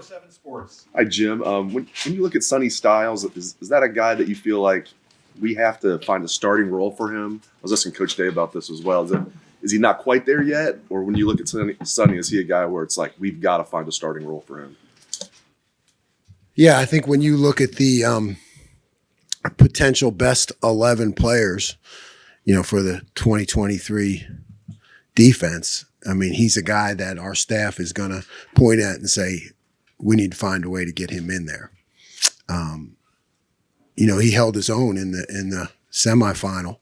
24/7 Sports. Hi, Jim. When you look at Sonny Styles, is that a guy that you feel like we have to find a starting role for him? I was listening to Coach Day about this as well. Is he not quite there yet? Or when you look at Sonny, is he a guy where it's like we've got to find a starting role for him? Yeah, I think when you look at the potential best 11 players, for the 2023 defense, I mean, he's a guy that our staff is going to point at and say, we need to find a way to get him in there. He held his own in the semifinal,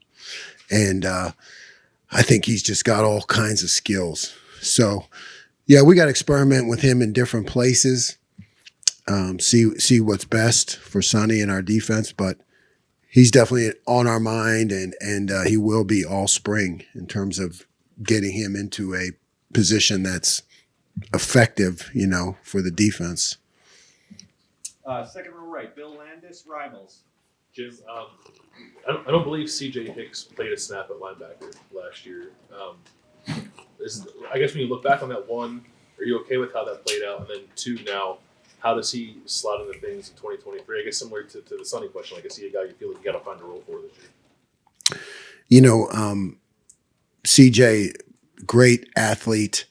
and I think he's just got all kinds of skills. So, yeah, we got to experiment with him in different places, see what's best for Sonny and our defense. But he's definitely on our mind, and he will be all spring in terms of getting him into a position that's effective, for the defense. Second row right, Bill Landis, Rivals. Jim, I don't believe CJ Hicks played a snap at linebacker last year. I guess when you look back on that, one, are you okay with how that played out? And then two, now, how does he slot into things in 2023? I guess similar to the Sonny question, like, is he a guy you feel like you got to find a role for this year? CJ, great athlete,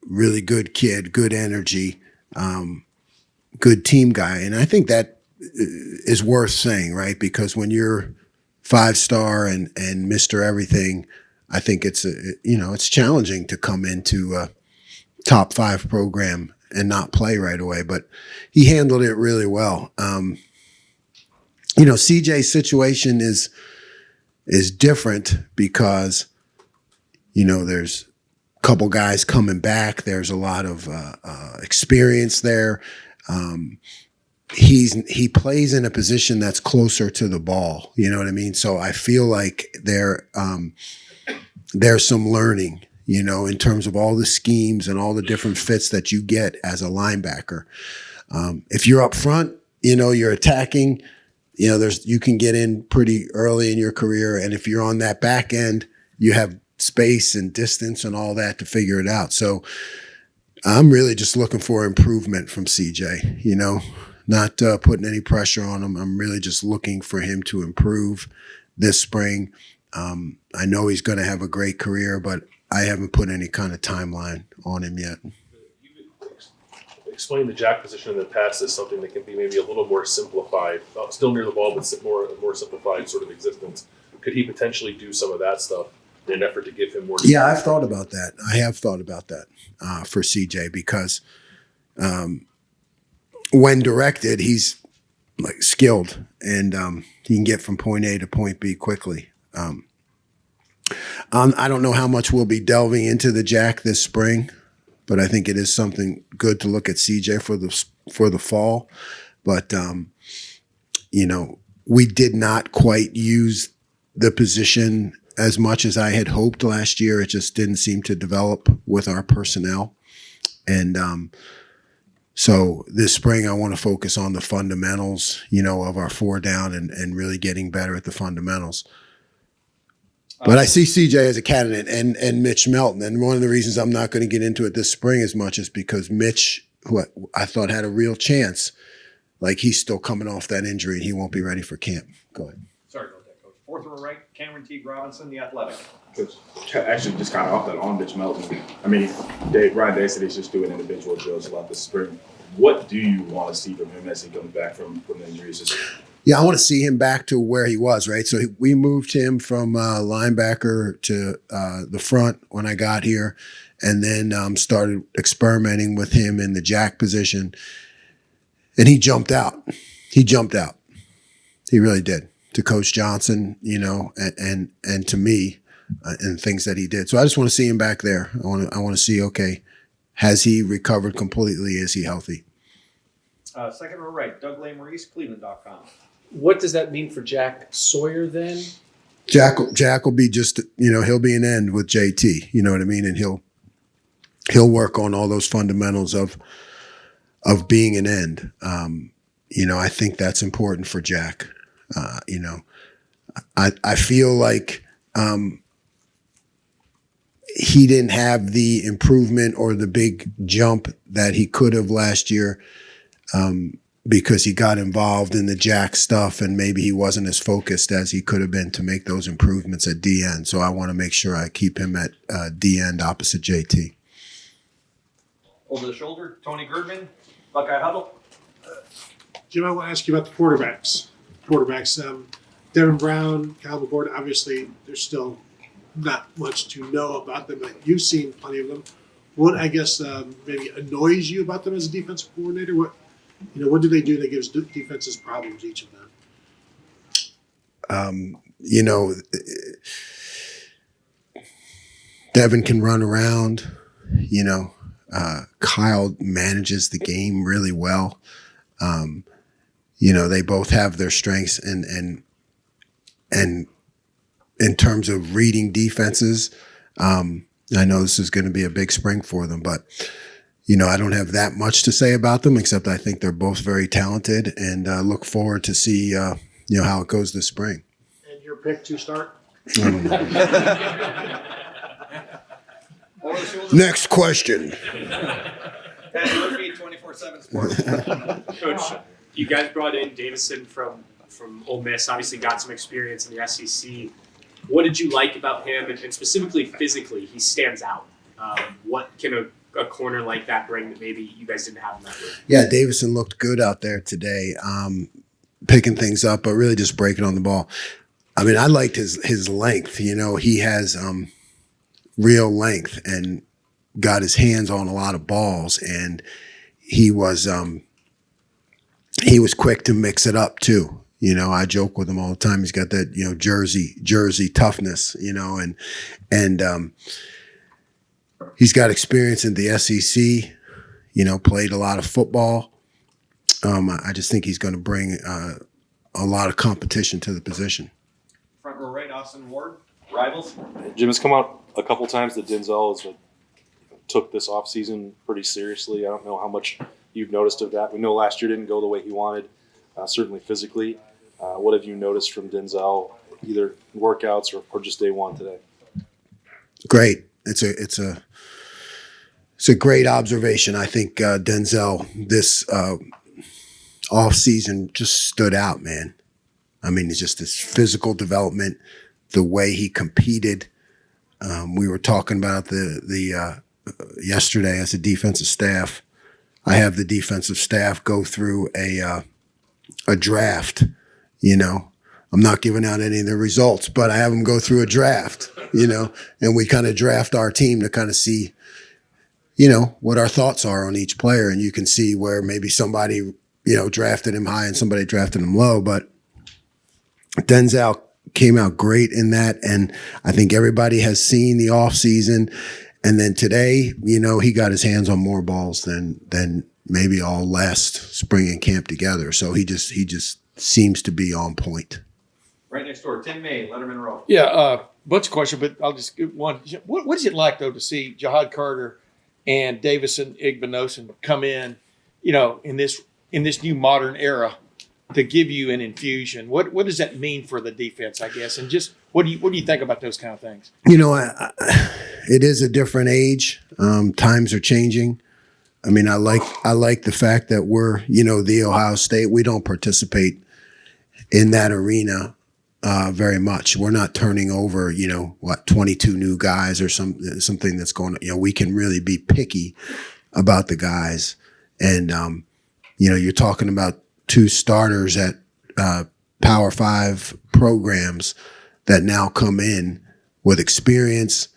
really good kid, good energy, good team guy. And I think that is worth saying, right? Because when you're 5-star and Mr. Everything, I think it's challenging to come into a top 5 program and not play right away. But he handled it really well. CJ's situation is different because, there's a couple guys coming back. There's a lot of experience there. He plays in a position that's closer to the ball. You know what I mean? So I feel like there's some learning, in terms of all the schemes and all the different fits that you get as a linebacker. If you're up front, you're attacking, you can get in pretty early in your career. And if you're on that back end, you have space and distance and all that to figure it out. So I'm really just looking for improvement from CJ, not putting any pressure on him. I'm really just looking for him to improve this spring. I know he's going to have a great career, but I haven't put any kind of timeline on him yet. You explained the jack position in the past as something that can be maybe a little more simplified, still near the ball, but more simplified sort of existence. Could he potentially do some of that stuff in an effort to give him more? Yeah, I've thought about that. I have thought about that for CJ because when directed, he's like skilled and he can get from point A to point B quickly. I don't know how much we'll be delving into the jack this spring, but I think it is something good to look at CJ for the fall. But we did not quite use the position as much as I had hoped last year. It just didn't seem to develop with our personnel. And so this spring I want to focus on the fundamentals, of our 4 down and really getting better at the fundamentals. But I see CJ as a candidate and Mitch Melton. And one of the reasons I'm not going to get into it this spring as much is because Mitch, who I thought had a real chance, like he's still coming off that injury and he won't be ready for camp. Go ahead. Sorry about that, Coach. Fourth row right, Cameron T. Robinson, The Athletic. Coach, actually just kind of off that on Mitch Melton. I mean, Ryan Day said he's just doing individual drills a lot this spring. What do you want to see from him as he comes back from the injuries? Yeah, I want to see him back to where he was, right? So we moved him from linebacker to the front when I got here, and then started experimenting with him in the jack position. And he jumped out. He really did, to Coach Johnson, and to me, and things that he did. So I just want to see him back there. I want to see, okay, has he recovered completely? Is he healthy? Second row right, Doug Maurice, Cleveland.com. What does that mean for Jack Sawyer then? Jack will be just, he'll be an end with JT, you know what I mean? And he'll work on all those fundamentals of being an end. I think that's important for Jack. I feel like, he didn't have the improvement or the big jump that he could have last year because he got involved in the Jack stuff and maybe he wasn't as focused as he could have been to make those improvements at D end. So I want to make sure I keep him at D end opposite JT. Over the shoulder, Tony Girdman, Buckeye Huddle. Jim, I want to ask you about the quarterbacks. Devin Brown, Kyle McCord, obviously there's still not much to know about them, but you've seen plenty of them. What, I guess, maybe annoys you about them as a defensive coordinator? What do they do that gives defenses problems, each of them? Devin can run around, Kyle manages the game really well. They both have their strengths and in terms of reading defenses, I know this is going to be a big spring for them, but I don't have that much to say about them, except I think they're both very talented and look forward to see, how it goes this spring. And your pick to start? Over the shoulder. Next question. Patty Murphy, 24/7 Sports. Coach, you guys brought in Davison from Ole Miss, obviously got some experience in the SEC. What did you like about him, and specifically physically, he stands out. What can a corner like that bring that maybe you guys didn't have in that room? Yeah, Davison looked good out there today, picking things up, but really just breaking on the ball. I mean, I liked his length. He has real length and got his hands on a lot of balls, and he was quick to mix it up too. I joke with him all the time. He's got that, Jersey toughness, and he's got experience in the SEC, played a lot of football. I just think he's going to bring a lot of competition to the position. Front row right, Austin Ward, Rivals. Jim, has come out a couple times that Denzel took this offseason pretty seriously. I don't know how much you've noticed of that. We know last year didn't go the way he wanted, certainly physically. What have you noticed from Denzel, either workouts or just day one today? Great. It's a great observation. I think Denzel this off season just stood out, man. I mean, it's just this physical development, the way he competed. We were talking about the yesterday as a defensive staff. I have the defensive staff go through a draft. I'm not giving out any of the results, but I have them go through a draft. And we kind of draft our team to kind of see, what our thoughts are on each player. And you can see where maybe somebody, drafted him high and somebody drafted him low. But Denzel came out great in that. And I think everybody has seen the offseason. And then today, he got his hands on more balls than maybe all last spring and camp together. So he just seems to be on point. Right next door, Tim May, Letterman Row. Yeah, bunch of questions, but I'll just give one. What is it like, though, to see Jihad Carter and Davison Igbinosun come in, in this new modern era to give you an infusion? What does that mean for the defense, I guess? And just what do you think about those kind of things? It is a different age. Times are changing. I mean, I like the fact that we're, the Ohio State. We don't participate in that arena very much. We're not turning over, 22 new guys or something that's going on. We can really be picky about the guys. And, you're talking about two starters at Power 5 programs that now come in with experience.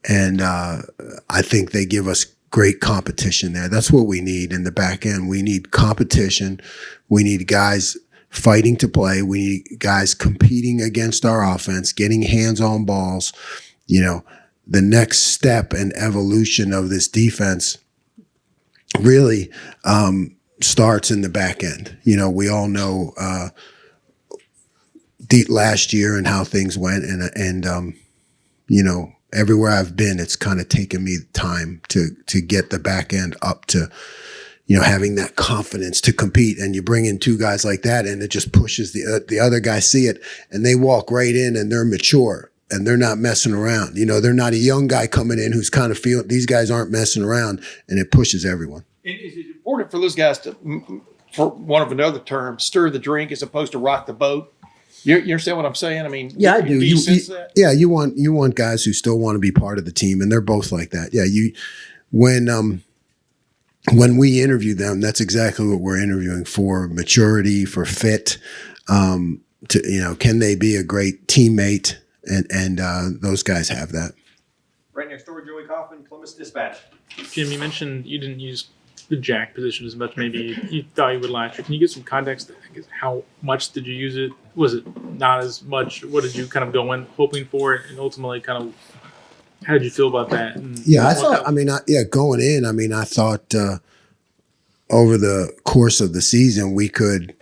And I think they give us great competition there. That's what we need in the back end. We need competition. We need guys fighting to play. We need guys competing against our offense, getting hands on balls. The next step and evolution of this defense really starts in the back end. We all know last year and how things went, and everywhere I've been, it's kind of taken me time to get the back end up to, having that confidence to compete. And you bring in two guys like that, and it just pushes the other guys see it, and they walk right in, and they're mature. and they're not messing around. They're not a young guy coming in who's kind of feeling these guys aren't messing around, and it pushes everyone. And is it important for those guys to, for one of another term, stir the drink as opposed to rock the boat? You understand what I'm saying? I mean, Yeah, I do. You sense that? Yeah, you want guys who still want to be part of the team, and they're both like that. Yeah, when we interview them, that's exactly what we're interviewing for: maturity, for fit. Can they be a great teammate? And those guys have that. Right next door, Joey Kaufman, Columbus Dispatch. Jim, you mentioned you didn't use the jack position as much maybe you thought you would last year. Can you give some context? I guess, how much did you use it? Was it not as much? What did you kind of go in hoping for, and ultimately kind of how did you feel about that? And Yeah, going in, I thought over the course of the season we could,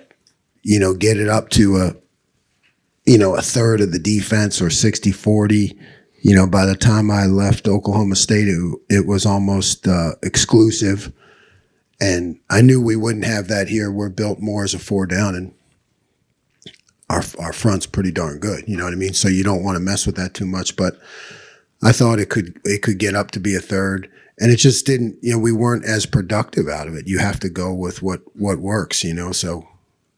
get it up to a third of the defense or 60-40. By the time I left Oklahoma State, it was almost exclusive. And I knew we wouldn't have that here. We're built more as a 4-down, and our front's pretty darn good. You know what I mean? So you don't want to mess with that too much. But I thought it could get up to be a third, and it just didn't. We weren't as productive out of it. You have to go with what works. So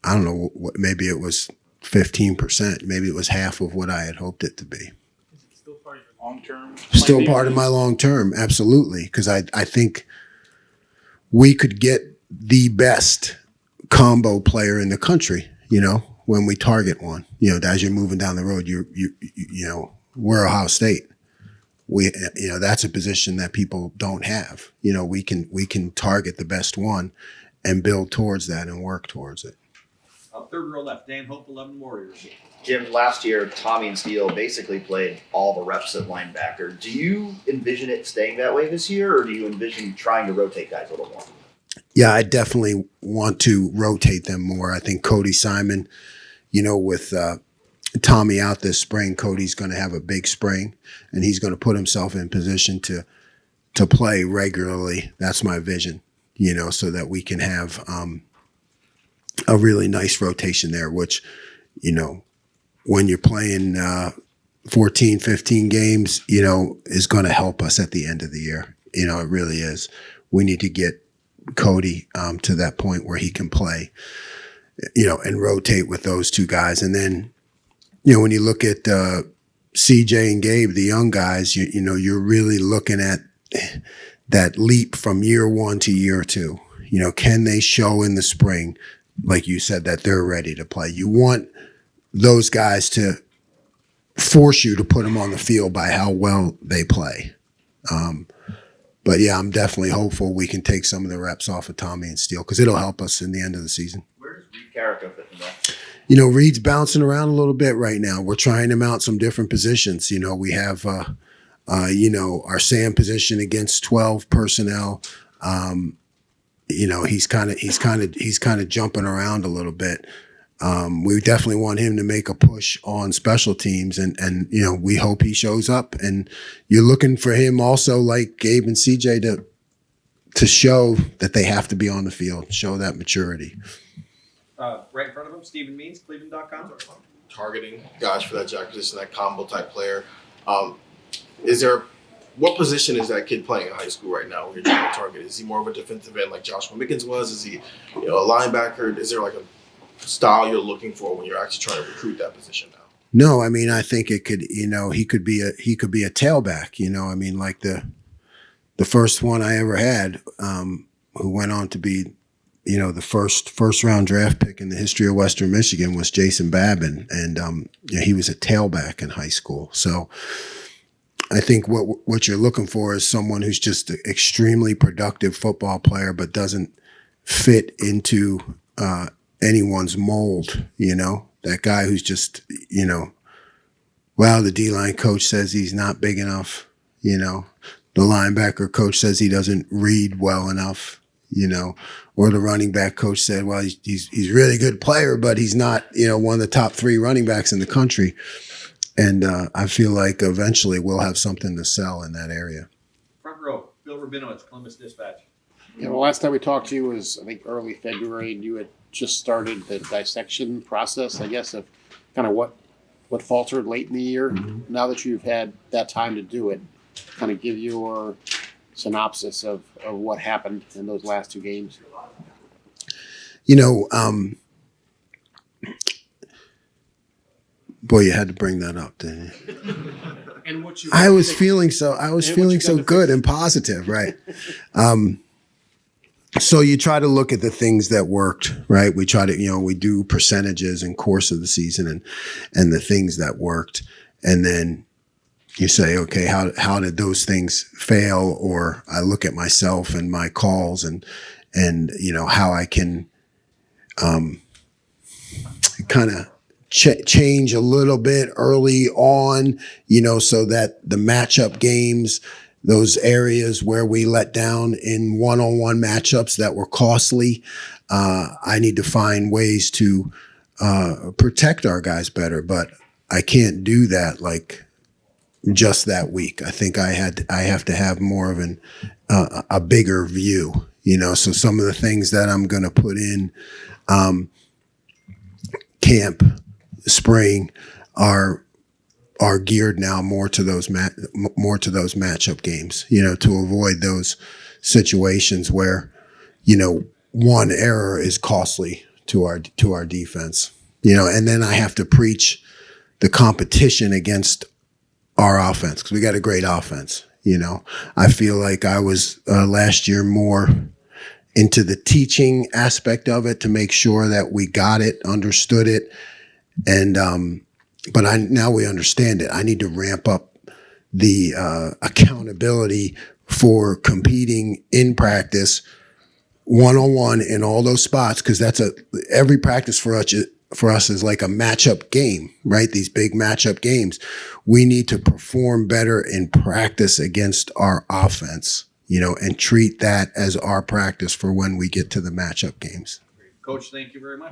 I don't know. Maybe it was 15%. Maybe it was half of what I had hoped it to be. is it still part of your long term? Still part of my long term, absolutely, because I think we could get the best combo player in the country, when we target one. As you're moving down the road, we're Ohio State. We, that's a position that people don't have. We can target the best one and build towards that and work towards it. Third row left, Dan Hope, 11 Warriors. Jim, last year, Tommy and Steele basically played all the reps at linebacker. Do you envision it staying that way this year, or do you envision trying to rotate guys a little more? Yeah, I definitely want to rotate them more. I think Cody Simon, with Tommy out this spring, Cody's going to have a big spring, and he's going to put himself in position to play regularly. That's my vision, so that we can have a really nice rotation there, which, when you're playing 14, 15 games, is going to help us at the end of the year. It really is. We need to get Cody to that point where he can play, and rotate with those two guys. And then, when you look at CJ and Gabe, the young guys, you're really looking at that leap from year one to year two. Can they show in the spring, like you said, that they're ready to play? You want those guys to force you to put them on the field by how well they play. But yeah, I'm definitely hopeful we can take some of the reps off of Tommy and Steele, because it'll help us in the end of the season. Where does Reed Carrico fit in that? Reed's bouncing around a little bit right now. We're trying him out some different positions. We have, our Sam position against 12 personnel. He's kind of jumping around a little bit. We definitely want him to make a push on special teams, and we hope he shows up. And you're looking for him also, like Gabe and CJ, to show that they have to be on the field, show that maturity. Right in front of him, Stephen Means, Cleveland.com. Targeting guys for that jack position, that combo type player. What position is that kid playing in high school right now when you're trying to target? Is he more of a defensive end like Joshua Mickens was? Is he a linebacker? Is there like a style you're looking for when you're actually trying to recruit that position now? No, I think it could, he could be a tailback, like the first one I ever had, who went on to be, the first round draft pick in the history of Western Michigan was Jason Babin. And, he was a tailback in high school. So I think what you're looking for is someone who's just an extremely productive football player, but doesn't fit into, anyone's mold, that guy who's just, the D-line coach says he's not big enough, the linebacker coach says he doesn't read well enough, or the running back coach said, well, he's a really good player, but he's not, one of the top 3 running backs in the country. And I feel like eventually we'll have something to sell in that area. Front row, Bill Rabinowitz, Columbus Dispatch. Yeah, the last time we talked to you was, I think, early February, and you had just started the dissection process, I guess, of kind of what what faltered late in the year. Mm-hmm. Now that you've had that time to do it, kind of give your synopsis of what happened in those last 2 games. You know, boy, you had to bring that up, didn't you? And what you I was feeling so good and positive, right? So you try to look at the things that worked, right? We try to, we do percentages in course of the season and the things that worked. And then you say, okay, how did those things fail? Or I look at myself and my calls and how I can kind of change a little bit early on, so that the matchup games, those areas where we let down in one-on-one matchups that were costly, I need to find ways to protect our guys better. But I can't do that like just that week. I think I have to have more of a bigger view, So some of the things that I'm going to put in camp, spring, are geared now more to those matchup games, to avoid those situations where, one error is costly to our defense, and then I have to preach the competition against our offense because we got a great offense. I feel like I was last year more into the teaching aspect of it to make sure that we got it, understood it, and but now we understand it. I need to ramp up the accountability for competing in practice, one-on-one in all those spots, because every practice for us is like a matchup game, right? These big matchup games. We need to perform better in practice against our offense, and treat that as our practice for when we get to the matchup games. Coach, thank you very much.